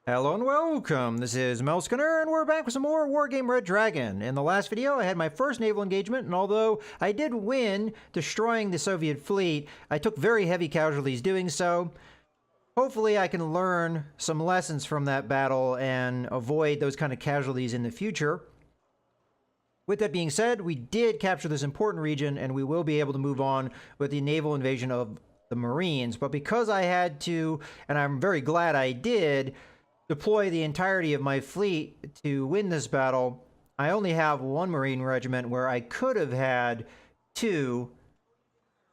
Hello and welcome, this is Melskinner, and we're back with some more Wargame Red Dragon. In the last video, I had my first naval engagement, and although I did win destroying the Soviet fleet, I took very heavy casualties doing so. Hopefully I can learn some lessons from that battle and avoid those kind of casualties in the future. With that being said, we did capture this important region, and we will be able to move on with the naval invasion of the Marines. But because I had to, and I'm very glad I did, deploy the entirety of my fleet to win this battle, I only have one Marine regiment where I could have had two,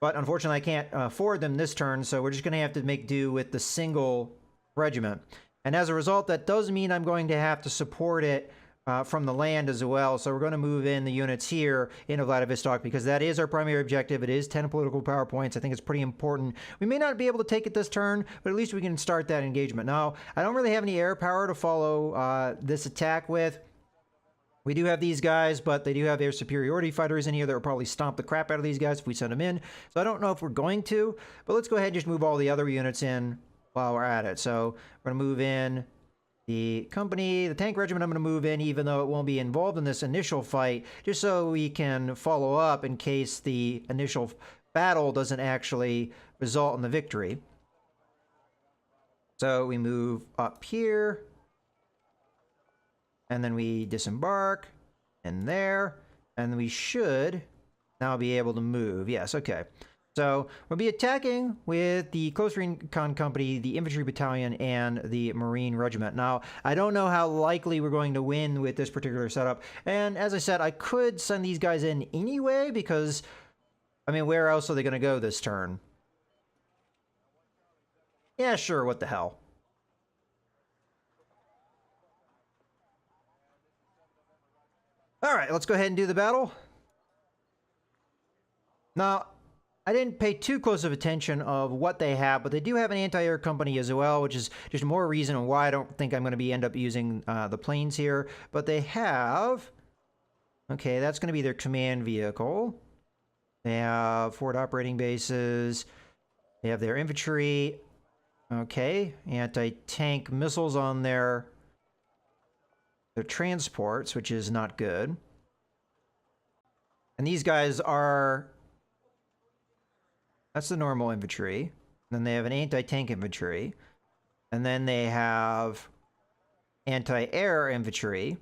but unfortunately I can't afford them this turn, so we're just going to have to make do with the single regiment. And as a result, that does mean I'm going to have to support it from the land as well. So we're going to move in the units here into Vladivostok because that is our primary objective. It is 10 political power points. I think it's pretty important. We may not be able to take it this turn, but at least we can start that engagement. Now, I don't really have any air power to follow this attack with. We do have these guys, but they do have air superiority fighters in here that will probably stomp the crap out of these guys if we send them in. So I don't know if we're going to, but let's go ahead and just move all the other units in while we're at it. So we're going to move in the company, the tank regiment I'm going to move in, even though it won't be involved in this initial fight, just so we can follow up in case the initial battle doesn't actually result in the victory. So we move up here, and then we disembark, and there, and we should now be able to move. Yes, okay. So we'll be attacking with the Close Recon Company, the Infantry Battalion, and the Marine Regiment. Now, I don't know how likely we're going to win with this particular setup. And as I said, I could send these guys in anyway because, I mean, where else are they going to go this turn? Yeah, sure, what the hell. All right, let's go ahead and do the battle. Now, I didn't pay too close of attention of what they have, but they do have an anti-air company as well, which is just more reason why I don't think I'm going to end up using the planes here. But they have, okay, that's going to be their command vehicle. They have forward operating bases. They have their infantry. Okay, anti-tank missiles on their transports, which is not good. And these guys are... That's the normal infantry. Then they have an anti-tank infantry. And then they have anti-air infantry.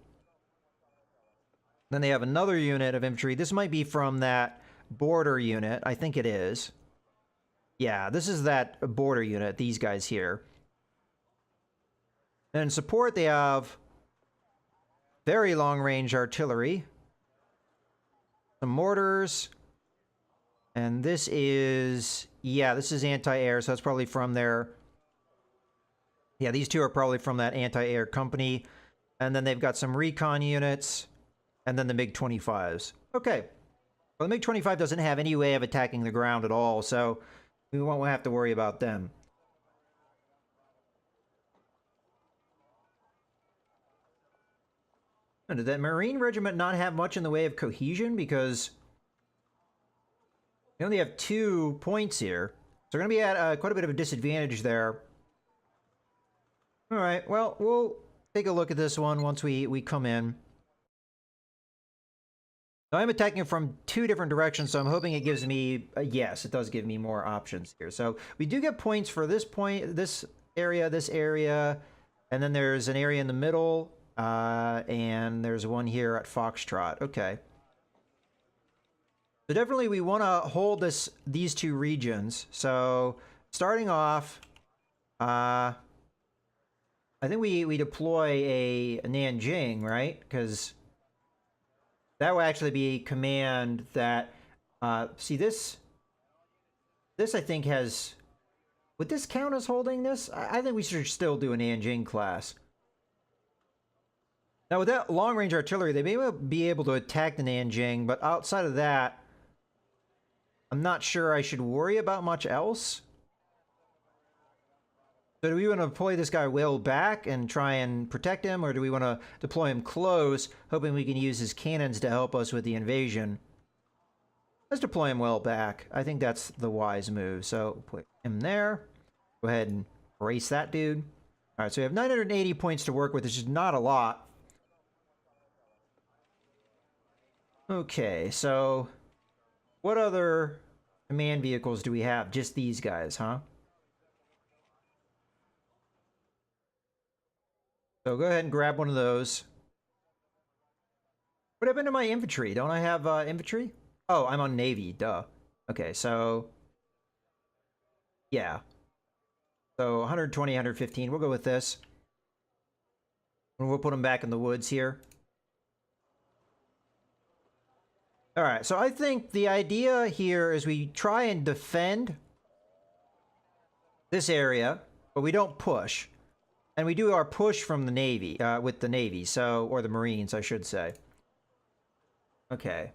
Then they have another unit of infantry. This might be from that border unit. I think it is. Yeah, this is that border unit, these guys here. And in support, they have very long-range artillery. Some mortars. And this is, yeah, this is anti-air, so that's probably from their, yeah, these two are probably from that anti-air company. And then they've got some recon units, and then the MiG-25s. Okay, well, the MiG-25 doesn't have any way of attacking the ground at all, so we won't have to worry about them. And did that Marine Regiment not have much in the way of cohesion? Because we only have 2 points here. So we're going to be at quite a bit of a disadvantage there. All right, well, we'll take a look at this one once we come in. So I'm attacking from 2 different directions, so I'm hoping it gives me... yes, it does give me more options here. So we do get points for this point, this area, and then there's an area in the middle, and there's one here at Foxtrot. Okay. So definitely we want to hold these 2 regions. So starting off, I think we deploy a Nanjing, right? Because that will actually be command that, see this I think has, would this count as holding this? I think we should still do a Nanjing class. Now with that long-range artillery, they may be able to attack the Nanjing, but outside of that, I'm not sure I should worry about much else. So do we want to deploy this guy well back and try and protect him, or do we want to deploy him close, hoping we can use his cannons to help us with the invasion? Let's deploy him well back. I think that's the wise move. So put him there. Go ahead and erase that dude. All right, so we have 980 points to work with, which is not a lot. Okay, so what other command vehicles do we have? Just these guys, huh? So go ahead and grab one of those. What happened to my infantry? Don't I have infantry? Oh, I'm on Navy, duh. Okay, so yeah. So 120, 115, we'll go with this. And we'll put them back in the woods here. All right, so I think the idea here is we try and defend this area, but we don't push. And we do our push from the Navy, with the Navy, so, or the Marines, I should say. Okay.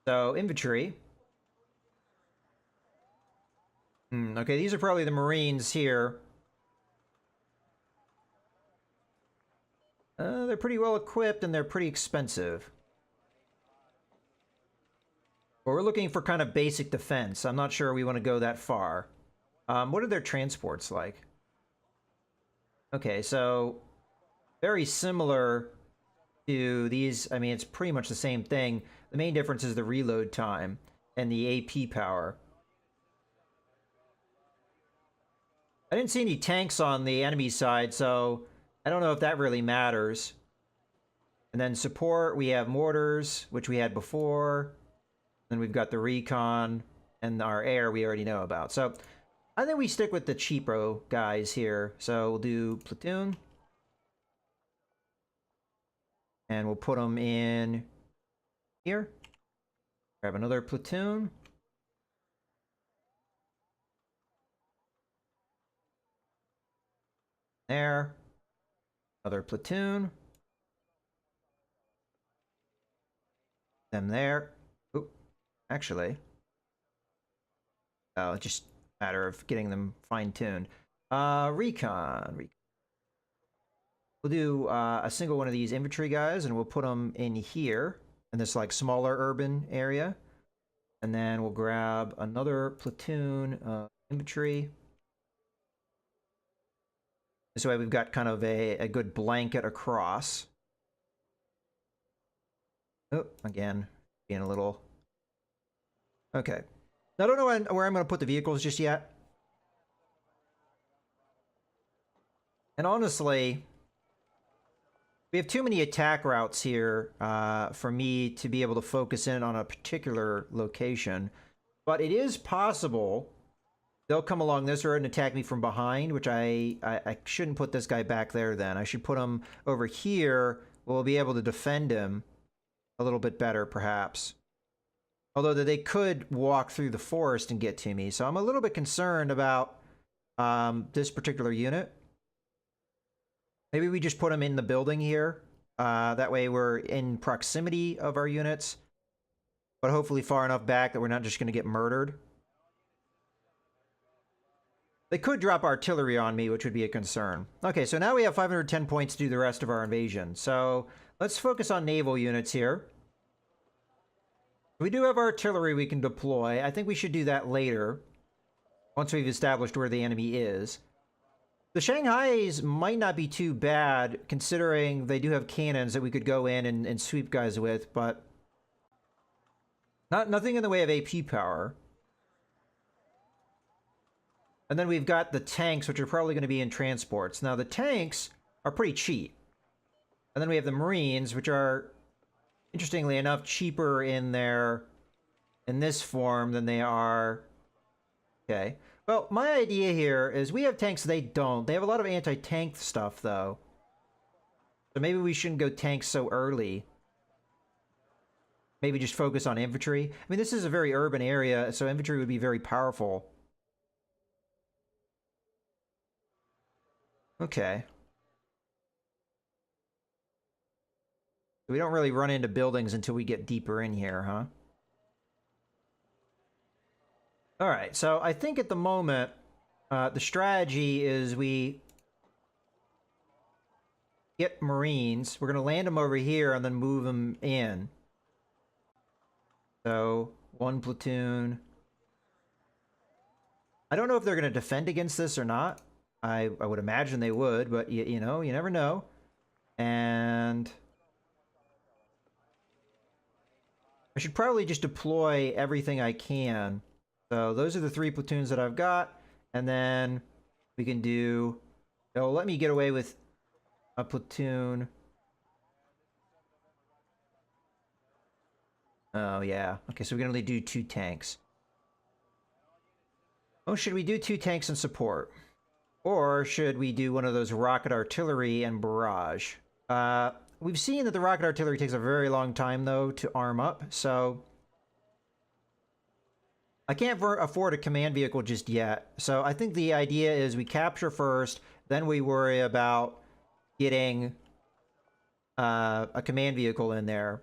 So, infantry. Okay, these are probably the Marines here. They're pretty well equipped and they're pretty expensive. But we're looking for kind of basic defense. I'm not sure we want to go that far. What are their transports like? Okay, so very similar to these. I mean, it's pretty much the same thing. The main difference is the reload time and the AP power. I didn't see any tanks on the enemy side, so I don't know if that really matters. And then support, we have mortars, which we had before. Then we've got the recon, and our air we already know about. So I think we stick with the cheapo guys here. So we'll do platoon. And we'll put them in here. Grab another platoon. There. Another platoon. Them there. Oop. Actually. Oh, it's just a matter of getting them fine-tuned. Recon. We'll do a single one of these infantry guys, and we'll put them in here, in this like smaller urban area. And then we'll grab another platoon of infantry. This way we've got kind of a good blanket across. Oh, again, being a little... Okay. Now, I don't know where I'm going to put the vehicles just yet. And honestly, we have too many attack routes here for me to be able to focus in on a particular location. But it is possible they'll come along this road and attack me from behind, which I shouldn't put this guy back there then. I should put him over here. We'll be able to defend him a little bit better, perhaps. Although they could walk through the forest and get to me. So I'm a little bit concerned about this particular unit. Maybe we just put them in the building here. That way we're in proximity of our units. But hopefully far enough back that we're not just going to get murdered. They could drop artillery on me, which would be a concern. Okay, so now we have 510 points to do the rest of our invasion. So let's focus on naval units here. We do have artillery we can deploy. I think we should do that later, once we've established where the enemy is. The Shanghais might not be too bad, considering they do have cannons that we could go in and sweep guys with, but nothing in the way of AP power. And then we've got the tanks, which are probably going to be in transports. Now, the tanks are pretty cheap. And then we have the Marines, which are, interestingly enough, cheaper in this form than they are. Okay. Well, my idea here is we have tanks, they don't. They have a lot of anti-tank stuff, though. So maybe we shouldn't go tanks so early. Maybe just focus on infantry. I mean, this is a very urban area, so infantry would be very powerful. Okay. We don't really run into buildings until we get deeper in here, huh? Alright, so I think at the moment, the strategy is we get Marines. We're going to land them over here and then move them in. So, one platoon. I don't know if they're going to defend against this or not. I would imagine they would, but you know, you never know. And I should probably just deploy everything I can. So those are the 3 platoons that I've got. And then we can do... It'll let me get away with a platoon. Oh, yeah. Okay, so we can only do 2 tanks. Oh, should we do 2 tanks and support? Or should we do one of those rocket artillery and barrage? We've seen that the rocket artillery takes a very long time, though, to arm up, so... I can't afford a command vehicle just yet. So I think the idea is we capture first, then we worry about getting a command vehicle in there.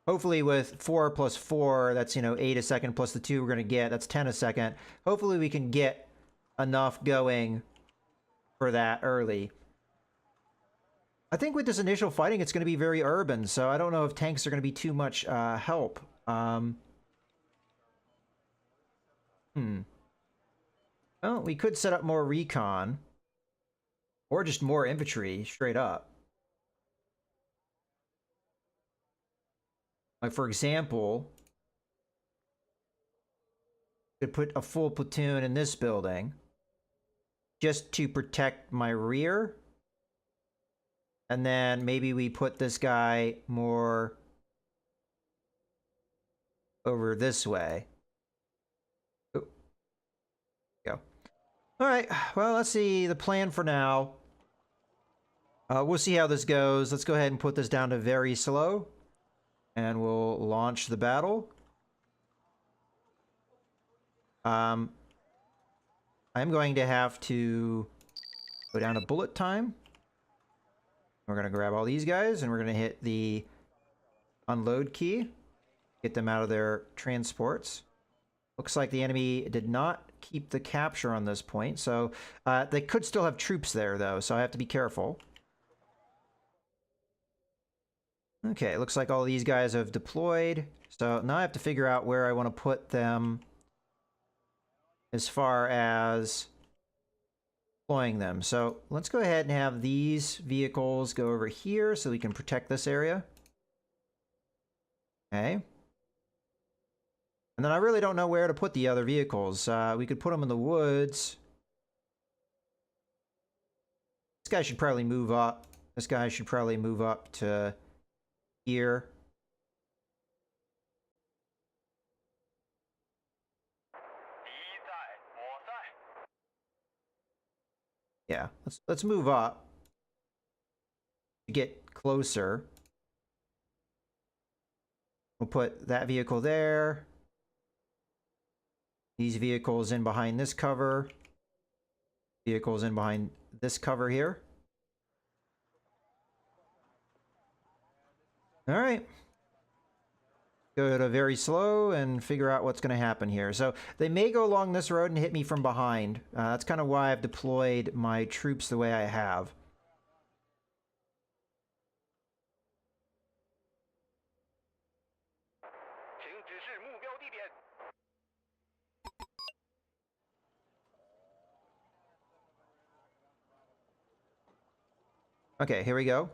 Hopefully with 4 plus 4, that's, you know, 8 a second plus the 2 we're going to get, that's 10 a second. Hopefully we can get enough going for that early. I think with this initial fighting, it's going to be very urban, so I don't know if tanks are going to be too much help. Well, we could set up more recon. Or just more infantry, straight up. Like, for example, could put a full platoon in this building just to protect my rear. And then maybe we put this guy more over this way. Ooh. Go. All right, well, let's see the plan for now. We'll see how this goes. Let's go ahead and put this down to very slow. And we'll launch the battle. I'm going to have to go down to bullet time. We're going to grab all these guys, and we're going to hit the unload key. Get them out of their transports. Looks like the enemy did not keep the capture on this point, so they could still have troops there, though, so I have to be careful. Okay, looks like all these guys have deployed. So now I have to figure out where I want to put them as far as deploying them. So let's go ahead and have these vehicles go over here so we can protect this area. Okay. And then I really don't know where to put the other vehicles. We could put them in the woods. This guy should probably move up. This guy should probably move up to here. Yeah, let's move up to get closer. We'll put that vehicle there. These vehicles in behind this cover. Vehicles in behind this cover here. All right. Go to very slow and figure out what's going to happen here. So they may go along this road and hit me from behind. That's kind of why I've deployed my troops the way I have. Okay, here we go.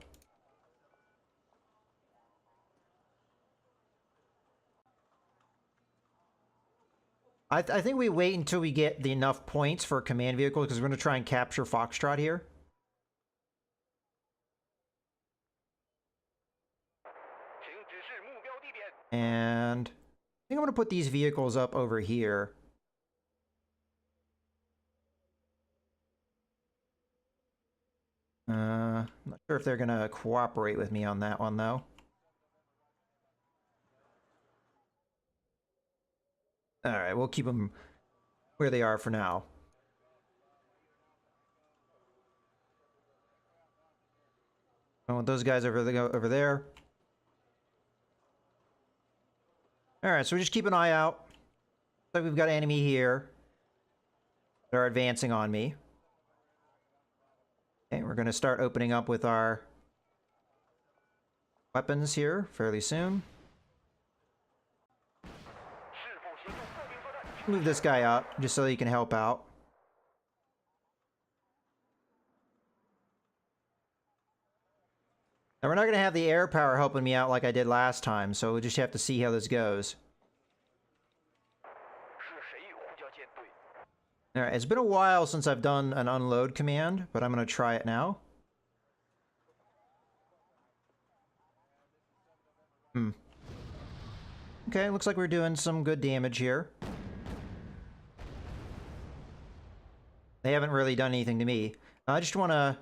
I think we wait until we get the enough points for a command vehicle because we're going to try and capture Foxtrot here. And I think I'm going to put these vehicles up over here. I'm not sure if they're going to cooperate with me on that one, though. Alright, we'll keep them where they are for now. I want those guys over there. Alright, so we just keep an eye out. Looks like we've got an enemy here. They're advancing on me. Okay, we're going to start opening up with our weapons here fairly soon. Move this guy up just so he can help out. And we're not going to have the air power helping me out like I did last time, so we'll just have to see how this goes. Alright, it's been a while since I've done an unload command, but I'm going to try it now. Okay, looks like we're doing some good damage here. They haven't really done anything to me. I just want to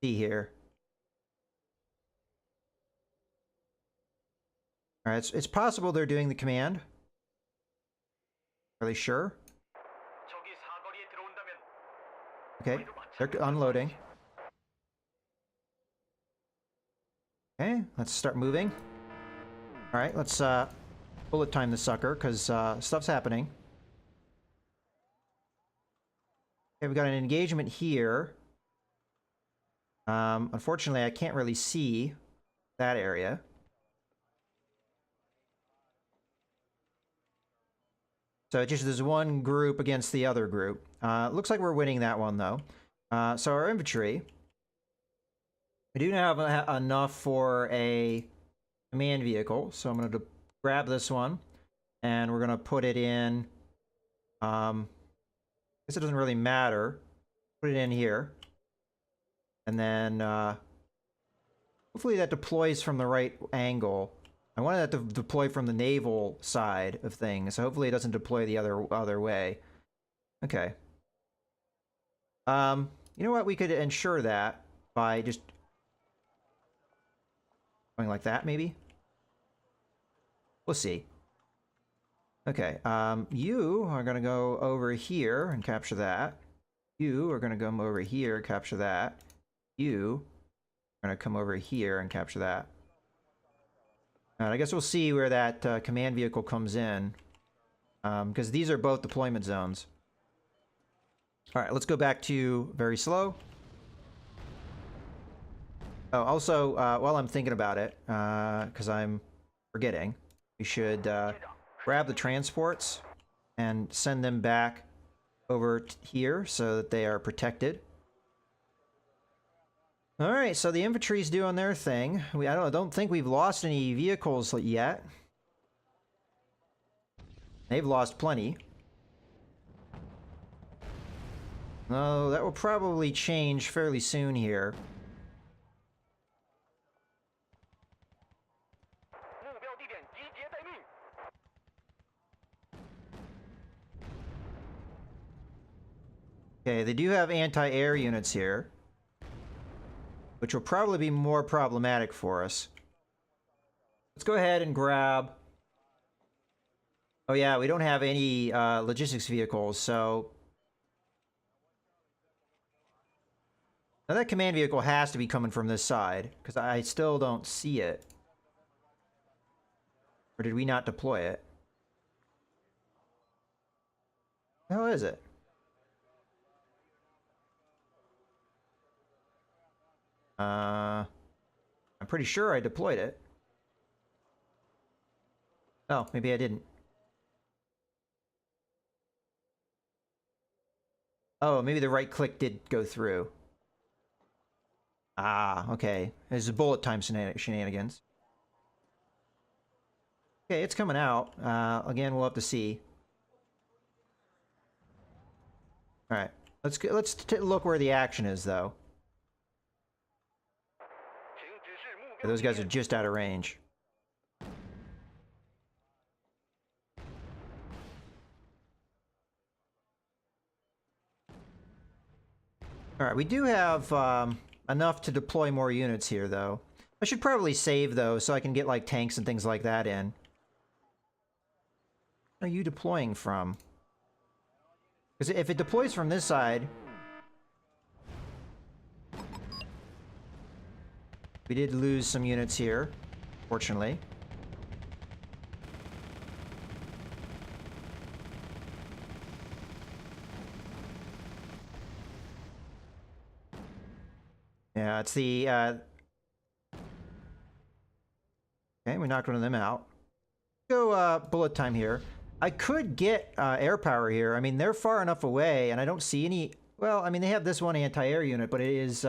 see here. Alright, it's possible they're doing the command. Are they sure? Okay, they're unloading. Okay, let's start moving. Alright, let's bullet time the sucker, because stuff's happening. Okay, we've got an engagement here. Unfortunately, I can't really see that area. So just there's one group against the other group. Looks like we're winning that one, though. So our infantry. We do have enough for a command vehicle, so I'm going to grab this one, and we're going to put it in... I guess it doesn't really matter. Put it in here. And then, hopefully that deploys from the right angle. I wanted that to deploy from the naval side of things, so hopefully it doesn't deploy the other way. Okay. You know what? We could ensure that by just going like that, maybe? We'll see. Okay, you are going to go over here and capture that. You are going to come over here, capture that. You are going to come over here and capture that. Alright, I guess we'll see where that command vehicle comes in. Because these are both deployment zones. Alright, let's go back to very slow. Oh, also, while I'm thinking about it, because I'm forgetting, we should grab the transports and send them back over here so that they are protected. Alright, so the infantry's doing their thing. I don't think we've lost any vehicles yet. They've lost plenty. No, that will probably change fairly soon here. Okay, they do have anti-air units here, which will probably be more problematic for us. Let's go ahead and grab... Oh yeah, we don't have any logistics vehicles, so... Now that command vehicle has to be coming from this side, because I still don't see it. Or did we not deploy it? The hell is it? I'm pretty sure I deployed it. Oh, maybe I didn't. Oh, maybe the right click did go through. Ah, okay. This is bullet time shenanigans. Okay, it's coming out. Again, we'll have to see. All right, let's look where the action is, though. Those guys are just out of range. Alright, we do have enough to deploy more units here, though. I should probably save, though, so I can get, like, tanks and things like that in. Where are you deploying from? Because if it deploys from this side... We did lose some units here, fortunately. Yeah, it's the... Okay, we knocked one of them out. Go bullet time here. I could get air power here. I mean, they're far enough away, and I don't see any... Well, I mean, they have this one anti-air unit, but it is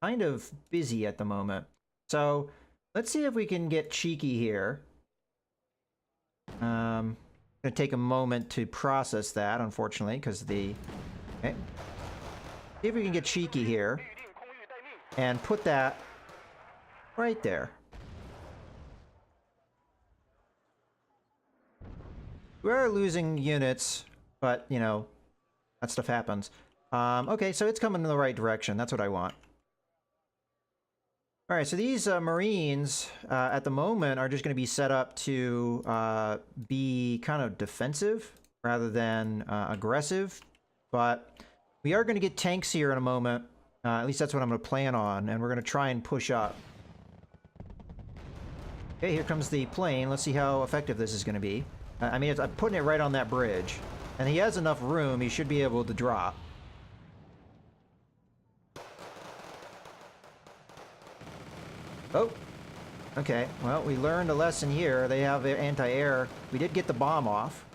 kind of busy at the moment. So let's see if we can get cheeky here. Gonna take a moment to process that, unfortunately, because the... Okay. See if we can get cheeky here. And put that right there. We are losing units, but, you know, that stuff happens. Okay, so it's coming in the right direction. That's what I want. All right, so these Marines at the moment are just going to be set up to be kind of defensive rather than aggressive. But we are going to get tanks here in a moment. At least that's what I'm going to plan on, and we're going to try and push up. Okay, here comes the plane. Let's see how effective this is going to be. I mean, I'm putting it right on that bridge. And he has enough room, he should be able to drop. Oh, okay. Well, we learned a lesson here. They have anti-air. We did get the bomb off.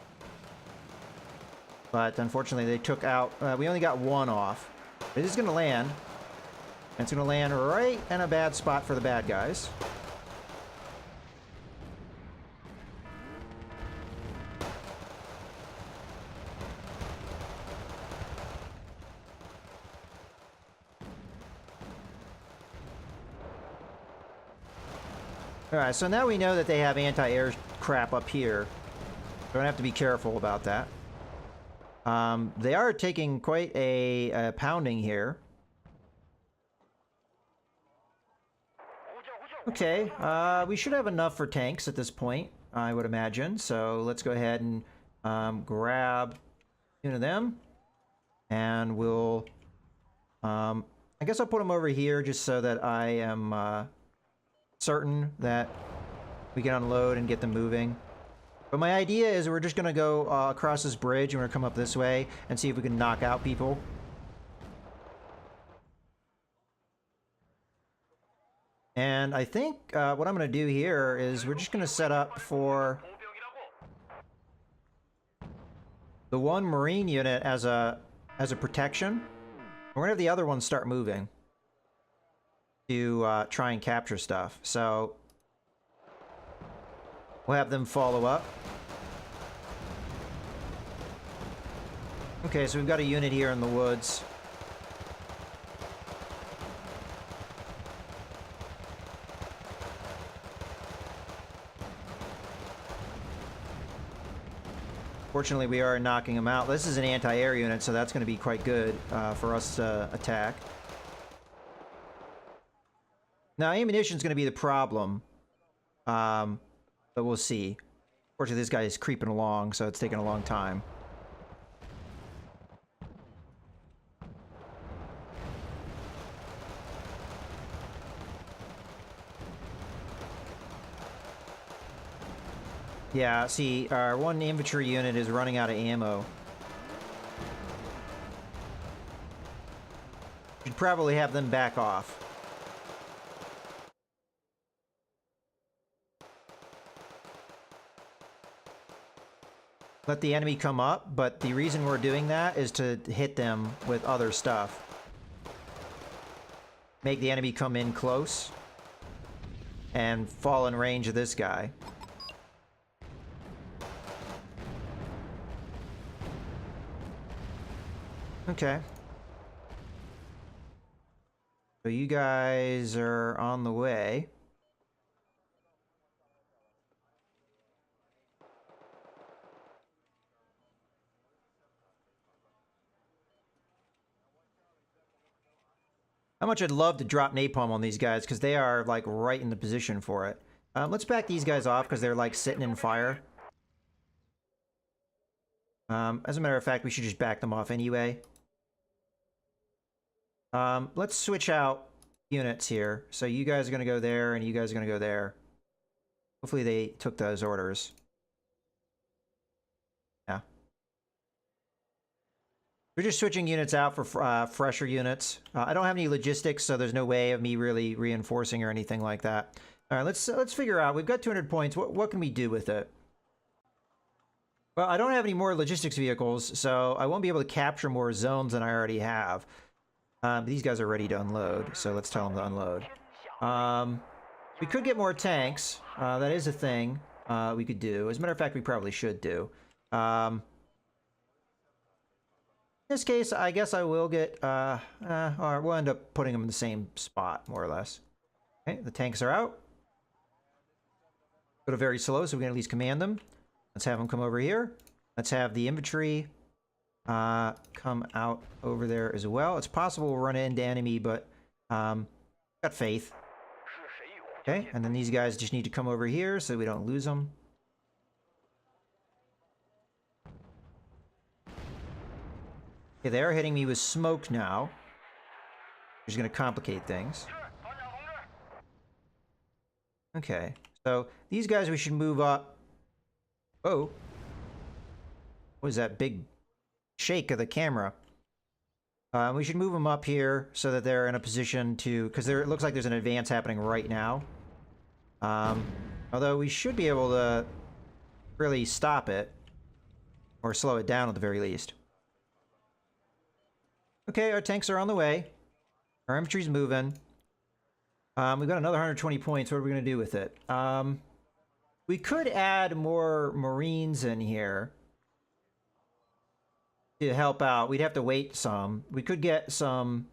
But unfortunately, they took out... we only got one off. It is going to land. And it's going to land right in a bad spot for the bad guys. Alright, so now we know that they have anti-air crap up here. We're gonna have to be careful about that. They are taking quite a pounding here. Okay, we should have enough for tanks at this point, I would imagine. So let's go ahead and grab one of them. And we'll... I guess I'll put them over here just so that I am... certain that we can unload and get them moving. But my idea is we're just going to go across this bridge and we're going to come up this way and see if we can knock out people. And I think what I'm going to do here is we're just going to set up for the one Marine unit as a protection. We're going to have the other one start moving to try and capture stuff. So we'll have them follow up. Okay, so we've got a unit here in the woods. Fortunately, we are knocking them out. This is an anti-air unit, so that's going to be quite good for us to attack. Now, ammunition is going to be the problem, but we'll see. Fortunately, this guy is creeping along, so it's taking a long time. Yeah, see, our one infantry unit is running out of ammo. Should probably have them back off. Let the enemy come up, but the reason we're doing that is to hit them with other stuff. Make the enemy come in close and fall in range of this guy. Okay. So you guys are on the way. How much I'd love to drop napalm on these guys, because they are, like, right in the position for it. Let's back these guys off, because they're, like, sitting in fire. As a matter of fact, we should just back them off anyway. Let's switch out units here. So you guys are going to go there, and you guys are going to go there. Hopefully they took those orders. Yeah. We're just switching units out for fresher units. I don't have any logistics, so there's no way of me really reinforcing or anything like that. All right, let's figure out. We've got 200 points. What can we do with it? Well, I don't have any more logistics vehicles, so I won't be able to capture more zones than I already have. These guys are ready to unload, so let's tell them to unload. We could get more tanks. That is a thing we could do. As a matter of fact, we probably should do. In this case, I guess I will get... or we'll end up putting them in the same spot, more or less. Okay, the tanks are out. Go to very slow, so we can at least command them. Let's have them come over here. Let's have the infantry come out over there as well. It's possible we'll run into enemy, but got faith. Okay, and then these guys just need to come over here so we don't lose them. Okay, they are hitting me with smoke now, which is going to complicate things. Okay, so these guys we should move up. Oh. What was that big shake of the camera? We should move them up here so that they're in a position to... Because it looks like there's an advance happening right now. Although we should be able to really stop it. Or slow it down at the very least. Okay, our tanks are on the way. Our infantry's moving. We've got another 120 points. What are we going to do with it? We could add more Marines in here to help out. We'd have to wait some. We could get some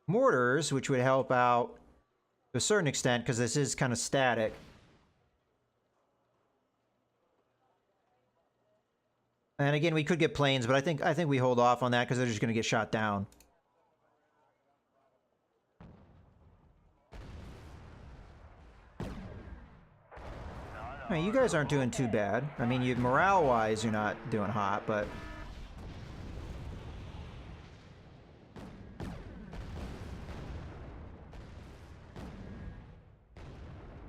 mortars, which would help out to a certain extent, because this is kind of static. And again, we could get planes, but I think we hold off on that because they're just going to get shot down. I mean, you guys aren't doing too bad. I mean, morale-wise, you're not doing hot, but...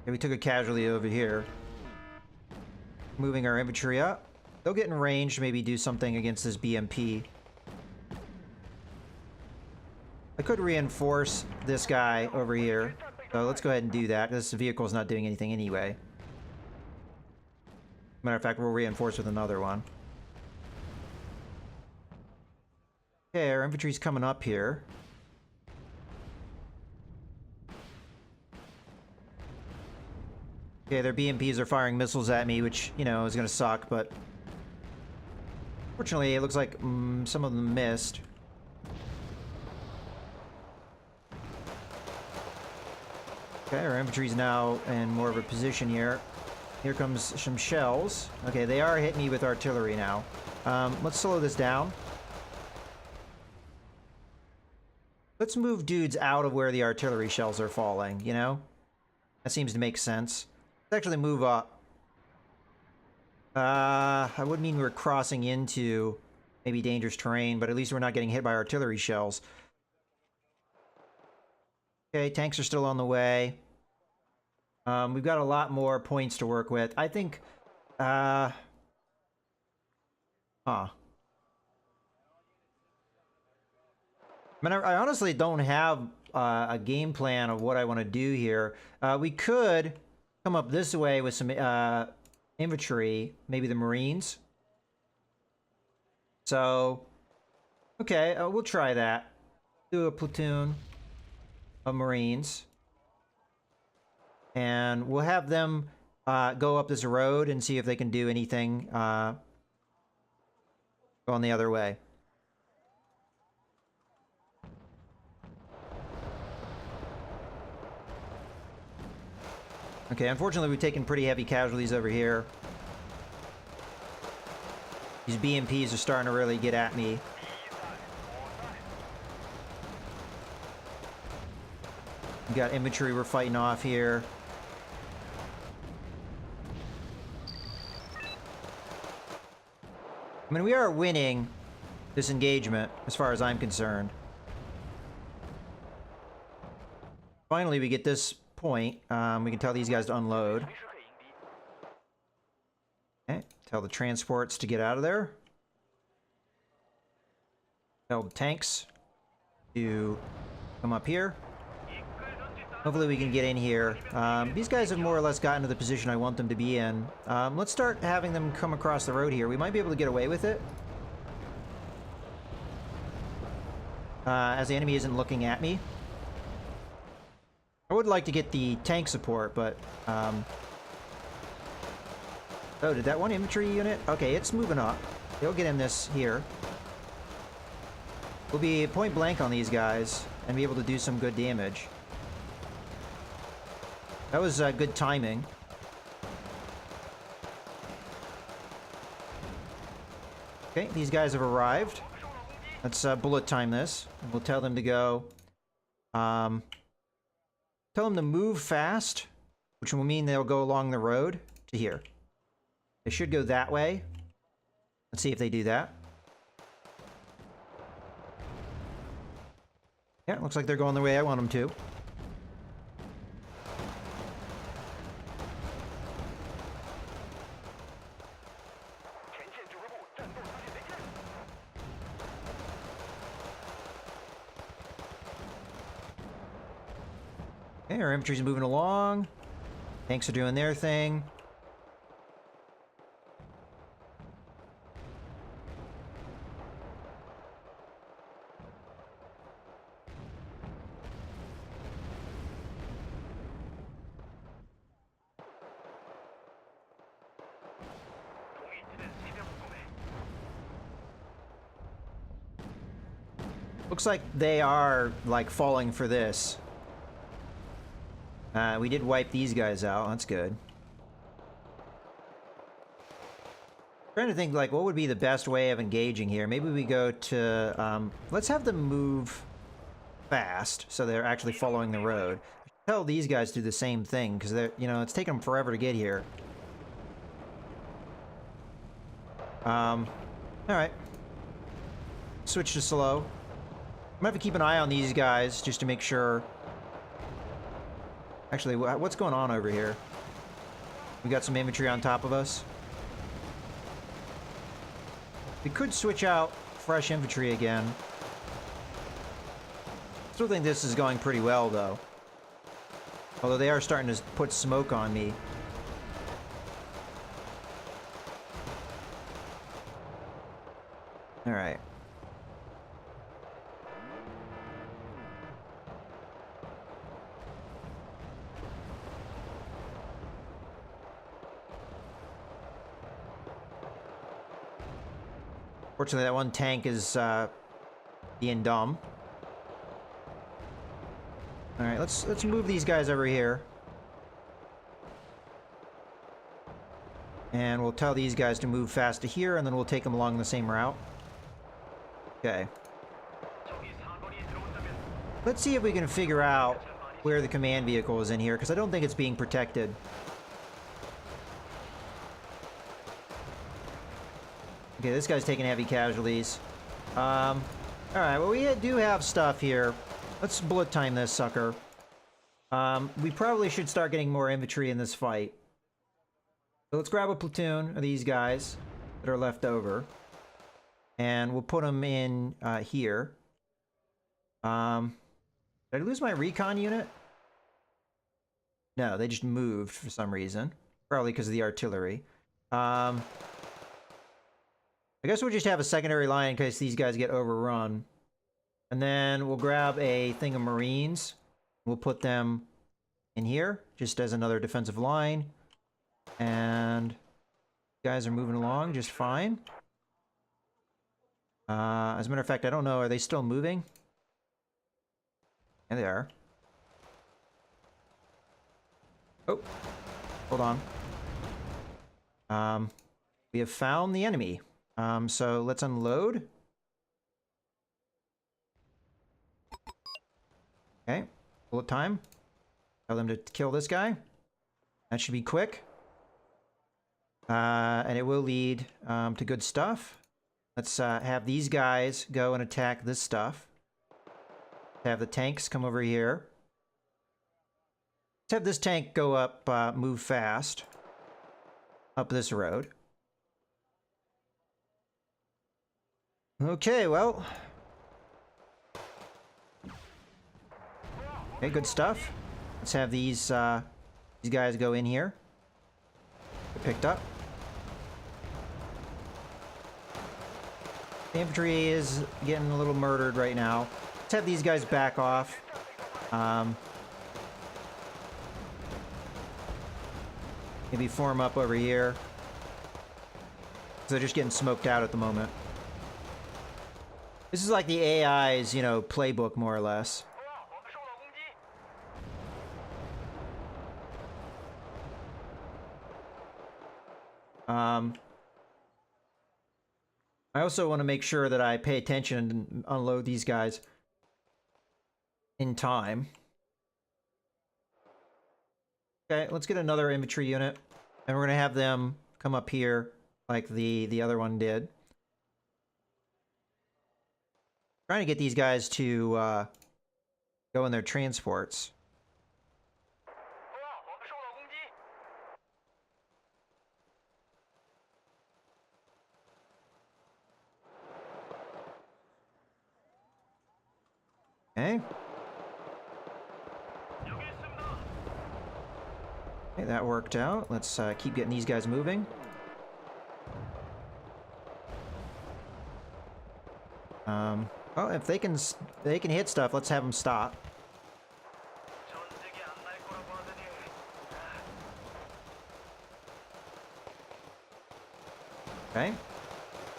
Okay, we took a casualty over here. Moving our infantry up. They'll get in range to maybe do something against this BMP. I could reinforce this guy over here. So let's go ahead and do that. This vehicle is not doing anything anyway. Matter of fact, we'll reinforce with another one. Okay, our infantry's coming up here. Okay, their BMPs are firing missiles at me, which, you know, is going to suck, but... Fortunately, it looks like some of them missed. Okay, our infantry's now in more of a position here. Here comes some shells. Okay, they are hitting me with artillery now. Let's slow this down. Let's move dudes out of where the artillery shells are falling, you know? That seems to make sense. Let's actually move up. I would mean we're crossing into maybe dangerous terrain, but at least we're not getting hit by artillery shells. Okay, tanks are still on the way. We've got a lot more points to work with. I think, I mean, I honestly don't have a game plan of what I want to do here. We could come up this way with some infantry, maybe the Marines. So, okay, we'll try that. Do a platoon of Marines. And we'll have them go up this road and see if they can do anything going the other way. Okay, unfortunately we've taken pretty heavy casualties over here. These BMPs are starting to really get at me. We've got infantry we're fighting off here. I mean, we are winning this engagement, as far as I'm concerned. Finally, we get this point. We can tell these guys to unload. Okay, tell the transports to get out of there. Tell the tanks to come up here. Hopefully we can get in here. These guys have more or less gotten to the position I want them to be in. Let's start having them come across the road here. We might be able to get away with it. as the enemy isn't looking at me. I would like to get the tank support, but... Oh, did that one infantry unit? Okay, it's moving up. They'll get in this here. We'll be point blank on these guys and be able to do some good damage. That was good timing. Okay, these guys have arrived. Let's bullet time this. And we'll tell them to go... tell them to move fast, which will mean they'll go along the road to here. They should go that way. Let's see if they do that. Yeah, looks like they're going the way I want them to. Okay, our infantry's moving along. Tanks are doing their thing. Looks like they are, like, falling for this. We did wipe these guys out. That's good. Trying to think, like, what would be the best way of engaging here? Maybe we go to, let's have them move fast, so they're actually following the road. Tell these guys to do the same thing, because they're, you know, it's taking them forever to get here. Alright. Switch to slow. I'm gonna have to keep an eye on these guys, just to make sure... Actually, what's going on over here? We got some infantry on top of us. We could switch out fresh infantry again. Still think this is going pretty well, though. Although they are starting to put smoke on me. Alright. Fortunately, that one tank is being dumb. All right, let's move these guys over here, and we'll tell these guys to move fast to here, and then we'll take them along the same route. Okay. Let's see if we can figure out where the command vehicle is in here, because I don't think it's being protected. Okay, this guy's taking heavy casualties. Alright, well, we do have stuff here. Let's bullet time this sucker. We probably should start getting more infantry in this fight. So let's grab a platoon of these guys that are left over. And we'll put them in here. Did I lose my recon unit? No, they just moved for some reason. Probably because of the artillery. I guess we'll just have a secondary line in case these guys get overrun. And then we'll grab a thing of Marines. We'll put them in here, just as another defensive line. And guys are moving along just fine. As a matter of fact, I don't know, are they still moving? Yeah, they are. Oh, hold on. We have found the enemy. So let's unload. Okay, bullet time. Tell them to kill this guy. That should be quick. And it will lead to good stuff. Let's have these guys go and attack this stuff. Have the tanks come over here. Let's have this tank go up, move fast. Up this road. Okay, well. Okay, good stuff. Let's have these guys go in here. Get picked up. The infantry is getting a little murdered right now. Let's have these guys back off. Maybe form up over here. So they're just getting smoked out at the moment. This is like the AI's, you know, playbook, more or less. I also want to make sure that I pay attention and unload these guys in time. Okay, let's get another infantry unit. And we're going to have them come up here like the other one did. Trying to get these guys to go in their transports. Okay. Okay, that worked out. Let's keep getting these guys moving. Oh, if they can hit stuff, let's have them stop. Okay.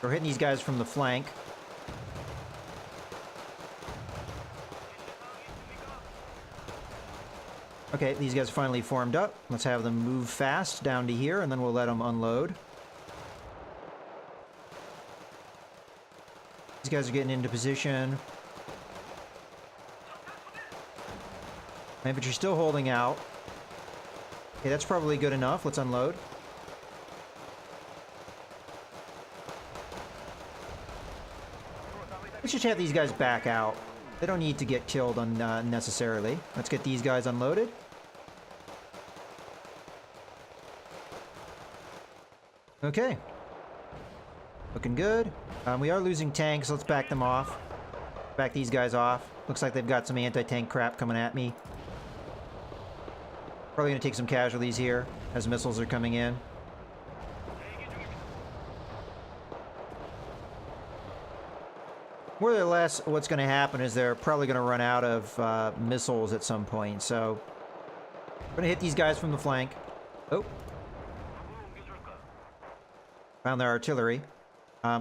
We're hitting these guys from the flank. Okay, these guys finally formed up. Let's have them move fast down to here, and then we'll let them unload. These guys are getting into position. My infantry's still holding out. Okay, that's probably good enough. Let's unload. Let's just have these guys back out. They don't need to get killed unnecessarily. Let's get these guys unloaded. Okay. Looking good. We are losing tanks. Let's back them off. Back these guys off. Looks like they've got some anti-tank crap coming at me. Probably going to take some casualties here as missiles are coming in. More or less, what's going to happen is they're probably going to run out of missiles at some point. So, I'm going to hit these guys from the flank. Oh. Found their artillery.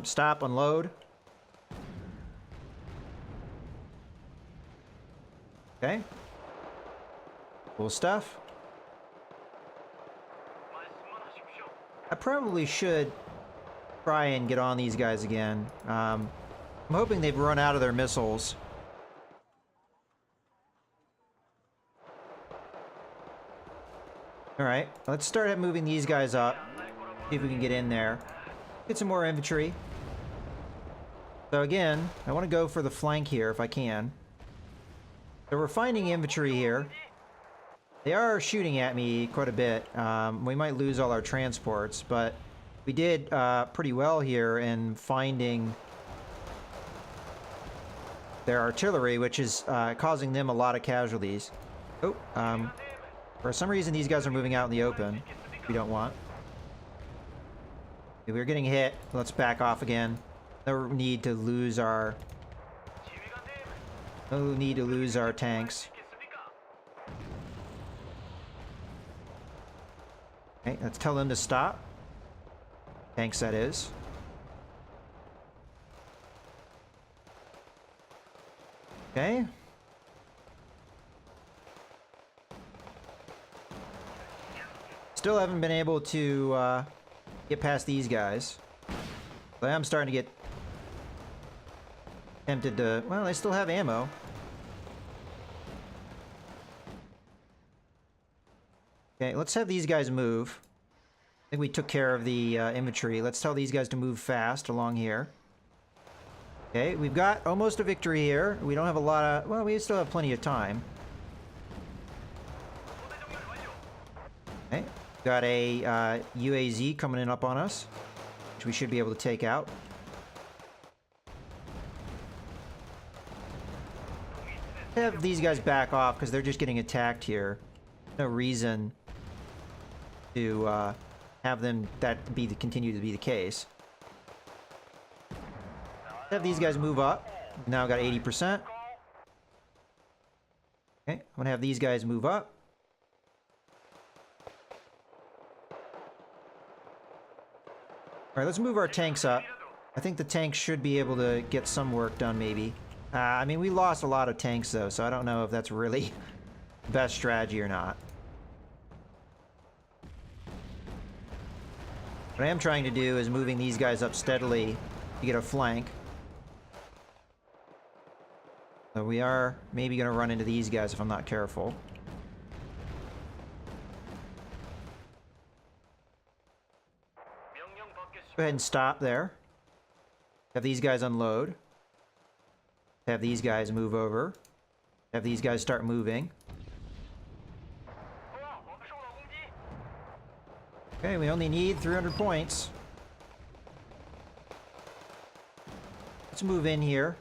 Stop, unload. Okay. Cool stuff. I probably should try and get on these guys again. I'm hoping they've run out of their missiles. Alright, let's start moving these guys up. See if we can get in there. Get some more infantry. So again, I want to go for the flank here if I can. So we're finding infantry here. They are shooting at me quite a bit. We might lose all our transports, but we did pretty well here in finding their artillery, which is causing them a lot of casualties. Oh, for some reason these guys are moving out in the open. We don't want. Okay, we're getting hit. Let's back off again. No need to lose our... No need to lose our tanks. Okay, let's tell them to stop. Tanks, that is. Okay. Still haven't been able to get past these guys. But I'm starting to get tempted to... Well, they still have ammo. Okay, let's have these guys move. I think we took care of the infantry. Let's tell these guys to move fast along here. Okay, we've got almost a victory here. We don't have a lot of... Well, we still have plenty of time. Okay, got a UAZ coming in up on us, which we should be able to take out. Have these guys back off because they're just getting attacked here. No reason to have them continue to be the case. Have these guys move up. Now got 80%. Okay, I'm gonna have these guys move up. Alright, let's move our tanks up. I think the tanks should be able to get some work done, maybe. I mean, we lost a lot of tanks, though, so I don't know if that's really the best strategy or not. What I am trying to do is moving these guys up steadily to get a flank. So we are maybe going to run into these guys if I'm not careful. Go ahead and stop there. Have these guys unload. Have these guys move over. Have these guys start moving. Okay, we only need 300 points. Let's move in here.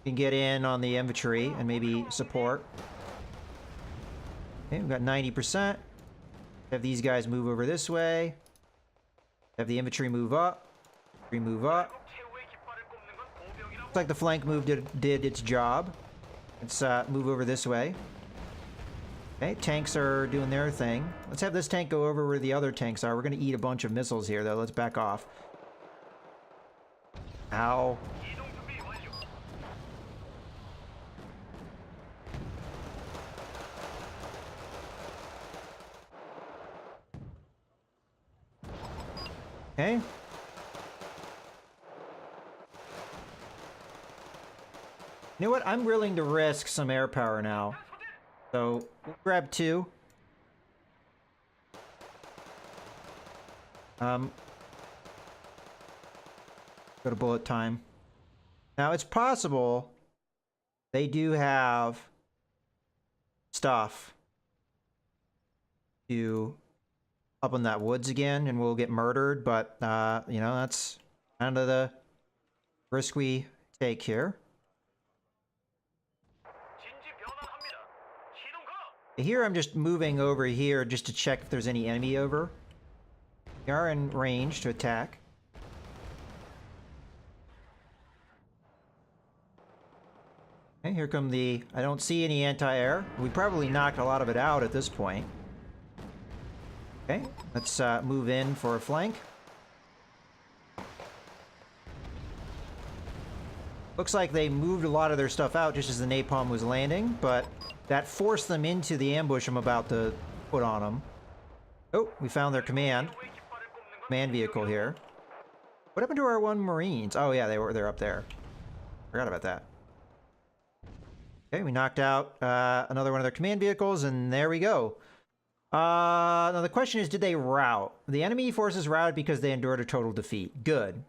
We can get in on the infantry and maybe support. Okay, we've got 90%. Have these guys move over this way. Have the infantry move up. Infantry move up. Looks like the flank move did its job. Let's move over this way. Okay, tanks are doing their thing. Let's have this tank go over where the other tanks are. We're going to eat a bunch of missiles here, though. Let's back off. Ow. Okay. You know what? I'm willing to risk some air power now. So, we'll grab 2. Go to bullet time. Now, it's possible they do have stuff to up in that woods again, and we'll get murdered, but, you know, that's kind of the risk we take here. Here I'm just moving over here just to check if there's any enemy over. We are in range to attack. Okay, here come the... I don't see any anti-air. We probably knocked a lot of it out at this point. Okay, let's move in for a flank. Looks like they moved a lot of their stuff out just as the napalm was landing, but that forced them into the ambush I'm about to put on them. Oh, we found their command vehicle here. What happened to our 1 Marines? Oh yeah, they're up there. Forgot about that. Okay, we knocked out another one of their command vehicles, and there we go. Now the question is, did they rout? The enemy forces routed because they endured a total defeat. Good.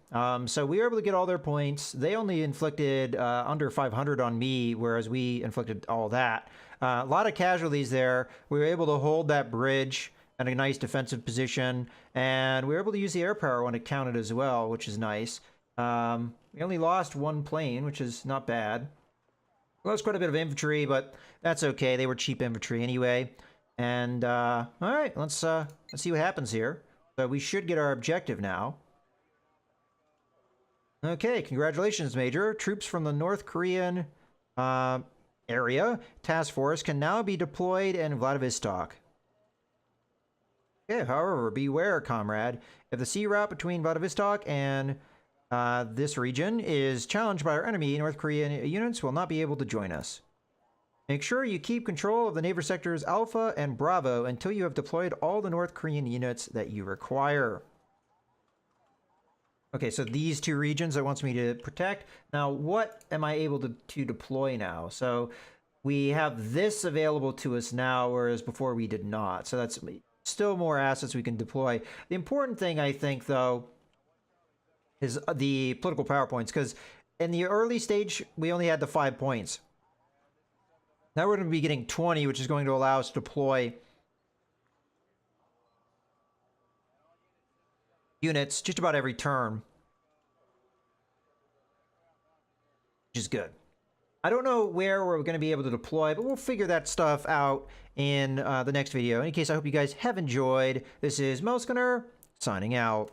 So we were able to get all their points. They only inflicted under 500 on me, whereas we inflicted all that. A lot of casualties there. We were able to hold that bridge at a nice defensive position, and we were able to use the air power when it counted as well, which is nice. We only lost 1 plane, which is not bad. We lost quite a bit of infantry, but that's okay. They were cheap infantry anyway. And, all right, let's see what happens here. So we should get our objective now. Okay, congratulations, Major. Troops from the North Korean area task force can now be deployed in Vladivostok. Okay, however, beware, comrade. If the sea route between Vladivostok and this region is challenged by our enemy, North Korean units will not be able to join us. Make sure you keep control of the neighbor sectors Alpha and Bravo until you have deployed all the North Korean units that you require. Okay, so these 2 regions it wants me to protect. Now, what am I able to deploy now? So we have this available to us now, whereas before we did not. So that's still more assets we can deploy. The important thing, I think, though, is the political power points, because in the early stage, we only had the 5 points. Now we're going to be getting 20, which is going to allow us to deploy units just about every turn, which is good. I don't know where we're going to be able to deploy, but we'll figure that stuff out in the next video. In any case, I hope you guys have enjoyed. This is Melskunner, signing out.